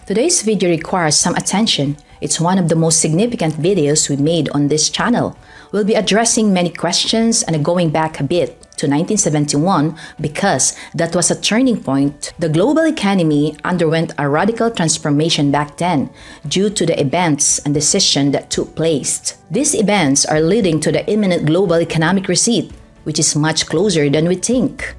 Today's video requires some attention. It's one of the most significant videos we made on this channel. We'll be addressing many questions and going back a bit to 1971 because that was a turning point. The global economy underwent a radical transformation back then due to the events and decisions that took place. These events are leading to the imminent global economic reset, which is much closer than we think.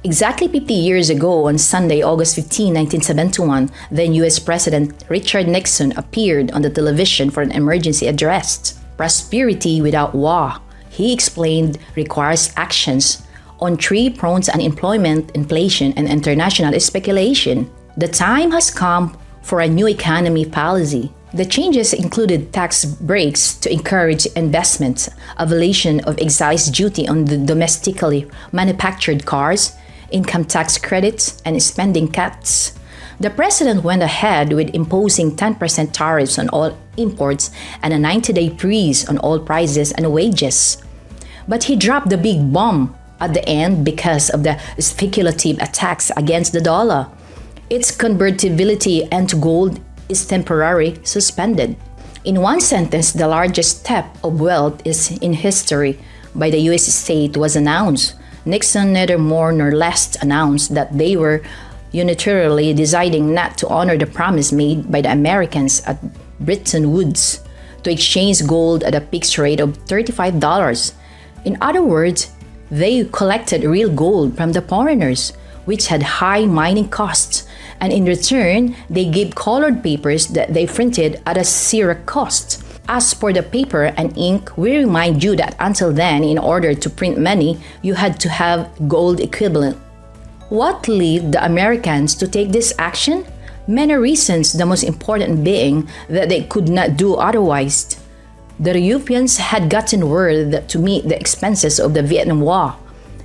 Exactly 50 years ago, on Sunday, August 15, 1971, then U.S. President Richard Nixon appeared on the television for an emergency address. Prosperity without war, he explained, requires actions on three fronts: unemployment, inflation, and international speculation. The time has come for a new economy policy. The changes included tax breaks to encourage investments, abolition of excise duty on the domestically manufactured cars, income tax credits, and spending cuts. The president went ahead with imposing 10% tariffs on all imports and a 90-day freeze on all prices and wages. But he dropped the big bomb at the end because of the speculative attacks against the dollar. Its convertibility into gold is temporarily suspended. In one sentence, the largest step of wealth is in history by the U.S. state was announced. Nixon neither more nor less announced that they were unilaterally deciding not to honor the promise made by the Americans at Bretton Woods to exchange gold at a fixed rate of $35. In other words, they collected real gold from the foreigners, which had high mining costs, and in return, they gave colored papers that they printed at a zero cost. As for the paper and ink, we remind you that until then, in order to print money, you had to have gold equivalent. What led the Americans to take this action? Many reasons, the most important being that they could not do otherwise. The Europeans had gotten word that to meet the expenses of the Vietnam War,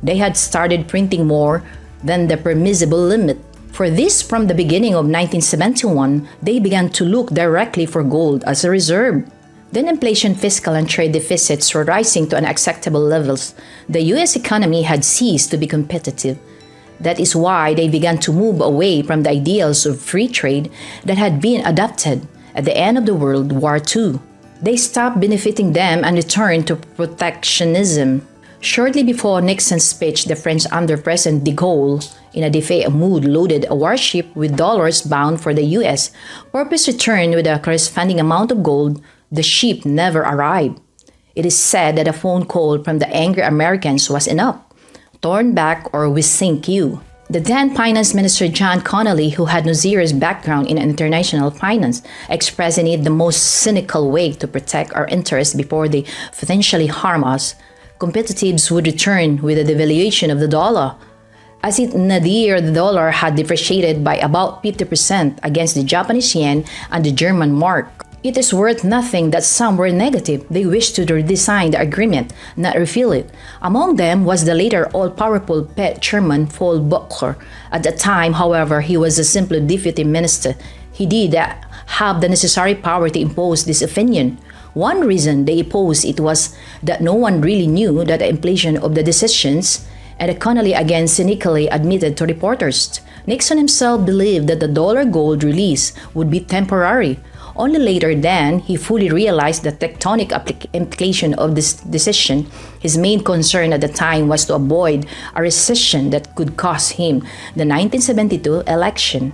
they had started printing more than the permissible limit. For this, from the beginning of 1971, they began to look directly for gold as a reserve. Then inflation, fiscal, and trade deficits were rising to unacceptable levels. The U.S. economy had ceased to be competitive. That is why they began to move away from the ideals of free trade that had been adopted at the end of the World War II. They stopped benefiting them and returned to protectionism. Shortly before Nixon's speech, the French under President de Gaulle, in a defeat mood, loaded a warship with dollars bound for the U.S. Purpose returned with a corresponding amount of gold. The ship never arrived. It is said that a phone call from the angry Americans was enough. Turn back or we sink you. The then Finance Minister John Connolly, who had no serious background in international finance, expressed in it the most cynical way to protect our interests before they potentially harm us. Competitives would return with the devaluation of the dollar. As it nadir, the dollar had depreciated by about 50% against the Japanese yen and the German mark. It is worth nothing that some were negative. They wished to redesign the agreement, not refill it. Among them was the later all-powerful pet chairman Paul Volcker. At the time, however, he was a simple deputy minister. He did have the necessary power to impose this opinion. One reason they opposed it was that no one really knew that the implication of the decisions, and Connolly again cynically admitted to reporters. Nixon himself believed that the dollar-gold release would be temporary. Only later then, he fully realized the tectonic implication of this decision. His main concern at the time was to avoid a recession that could cost him the 1972 election.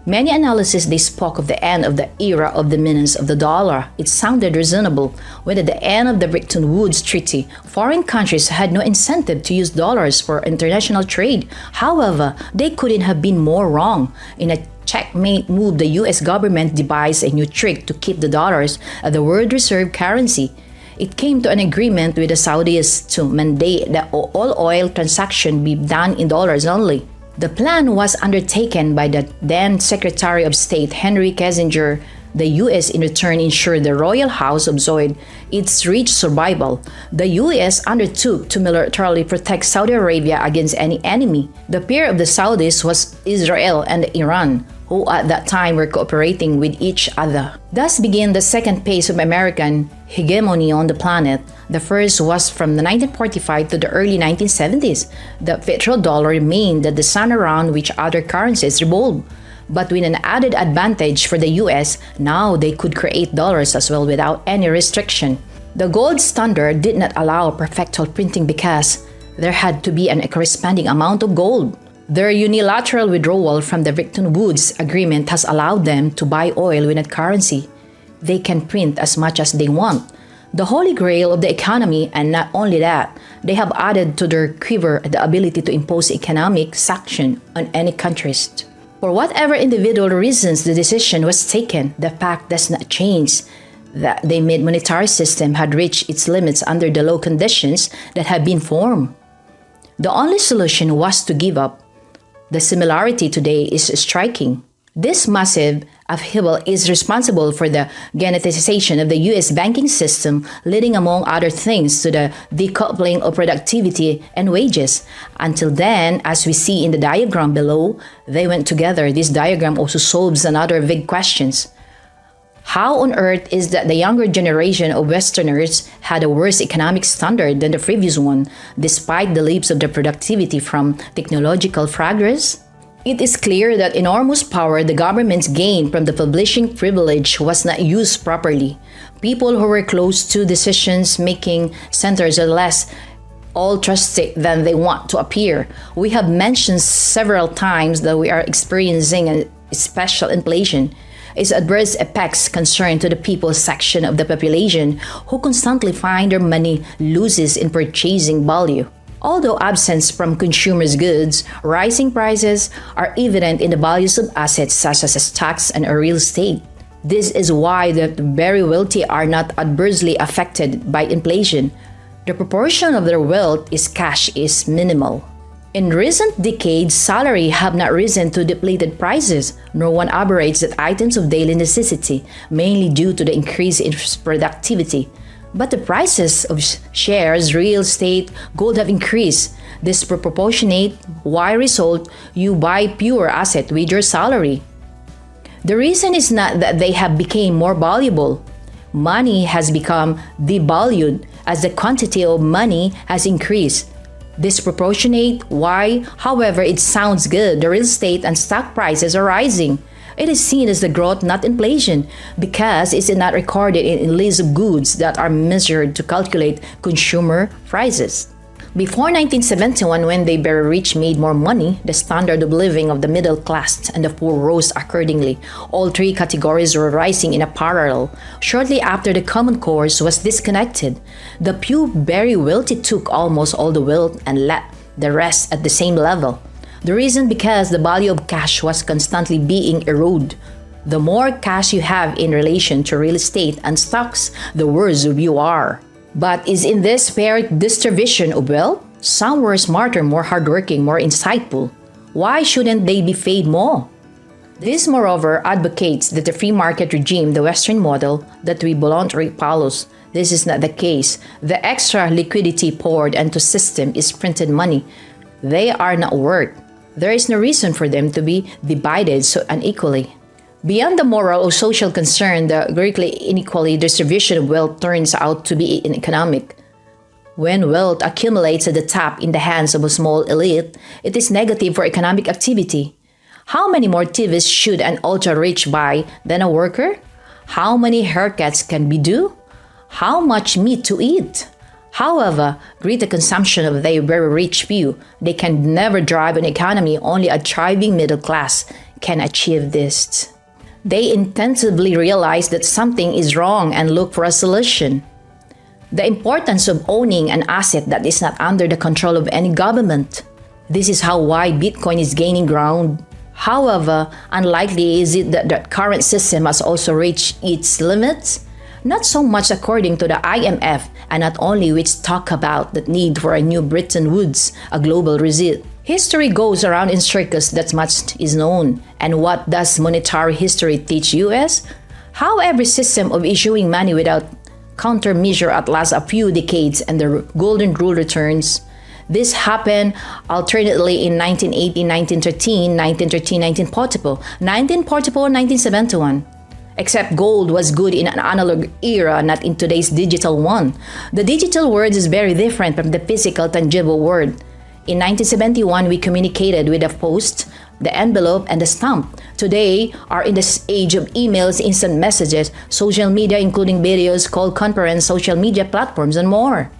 Many analysts they spoke of the end of the era of dominance of the dollar. It sounded reasonable when at the end of the Bretton Woods Treaty, foreign countries had no incentive to use dollars for international trade. However, they couldn't have been more wrong. In a checkmate move, the U.S. government devised a new trick to keep the dollars as the world reserve currency. It came to an agreement with the Saudis to mandate that all oil transactions be done in dollars only. The plan was undertaken by the then Secretary of State Henry Kissinger. The U.S. in return ensured the royal house enjoyed its rich survival. The U.S. undertook to militarily protect Saudi Arabia against any enemy. The peer of the Saudis was Israel and Iran, who at that time were cooperating with each other. Thus began the second phase of American hegemony on the planet. The first was from the 1945 to the early 1970s. The petrodollar remained the sun around which other currencies revolved. But with an added advantage for the US, now they could create dollars as well without any restriction. The gold standard did not allow perpetual printing because there had to be a corresponding amount of gold. Their unilateral withdrawal from the Bretton Woods Agreement has allowed them to buy oil with that currency. They can print as much as they want. The holy grail of the economy, and not only that, they have added to their quiver the ability to impose economic sanction on any countries. For whatever individual reasons the decision was taken, the fact does not change that the monetary system had reached its limits under the low conditions that had been formed. The only solution was to give up. The similarity today is striking. This massive upheaval is responsible for the genetization of the US banking system, leading among other things to the decoupling of productivity and wages. Until then, as we see in the diagram below, they went together. This diagram also solves another big questions. How on earth is that the younger generation of Westerners had a worse economic standard than the previous one, despite the leaps of the productivity from technological progress? It is clear that enormous power the governments gained from the publishing privilege was not used properly. People who were close to decision-making centers are less altruistic than they want to appear. We have mentioned several times that we are experiencing a special inflation. Its adverse effects concern to the people section of the population who constantly find their money loses in purchasing value. Although absent from consumers' goods, rising prices are evident in the values of assets such as stocks and real estate. This is why the very wealthy are not adversely affected by inflation. The proportion of their wealth is cash is minimal. In recent decades, salaries have not risen to depleted prices, nor one aberrates that items of daily necessity, mainly due to the increase in productivity. But the prices of shares, real estate, gold have increased. Disproportionate. Why result? You buy pure asset with your salary. The reason is not that they have become more valuable. Money has become devalued as the quantity of money has increased. Disproportionate. Why? However, it sounds good. The real estate and stock prices are rising. It is seen as the growth, not inflation, because it is not recorded in lists of goods that are measured to calculate consumer prices. Before 1971, when the very rich made more money, the standard of living of the middle class and the poor rose accordingly. All three categories were rising in a parallel. Shortly after, the common course was disconnected. The few very wealthy took almost all the wealth and left the rest at the same level. The reason because the value of cash was constantly being eroded. The more cash you have in relation to real estate and stocks, the worse off you are. But is in this fair distribution of wealth? Some were smarter, more hardworking, more insightful. Why shouldn't they be paid more? This, moreover, advocates that the free market regime, the Western model, that we voluntarily follows. This is not the case. The extra liquidity poured into system is printed money. They are not worth. There is no reason for them to be divided so unequally. Beyond the moral or social concern, the greatly unequal distribution of wealth turns out to be economic. When wealth accumulates at the top in the hands of a small elite, it is negative for economic activity. How many more TVs should an ultra-rich buy than a worker? How many haircuts can be due? How much meat to eat? However, greater consumption of the very rich few, they can never drive an economy. Only a thriving middle class can achieve this. They intensively realize that something is wrong and look for a solution. The importance of owning an asset that is not under the control of any government. This is how why Bitcoin is gaining ground. However, unlikely is it that the current system has also reached its limits. Not so much according to the IMF, and not only which talk about the need for a new Bretton Woods, a global reset. History goes around in circles, that much is known. And what does monetary history teach us? How every system of issuing money without countermeasure at lasts a few decades and the golden rule returns. This happened alternately in 1918, 1913, 1913, 1940, 1971. Except gold was good in an analog era, not in today's digital one. The digital world is very different from the physical, tangible world. In 1971, we communicated with a post. the envelope, and the stamp. Today are in this age of emails, instant messages, social media including videos, call conference, social media platforms, and more.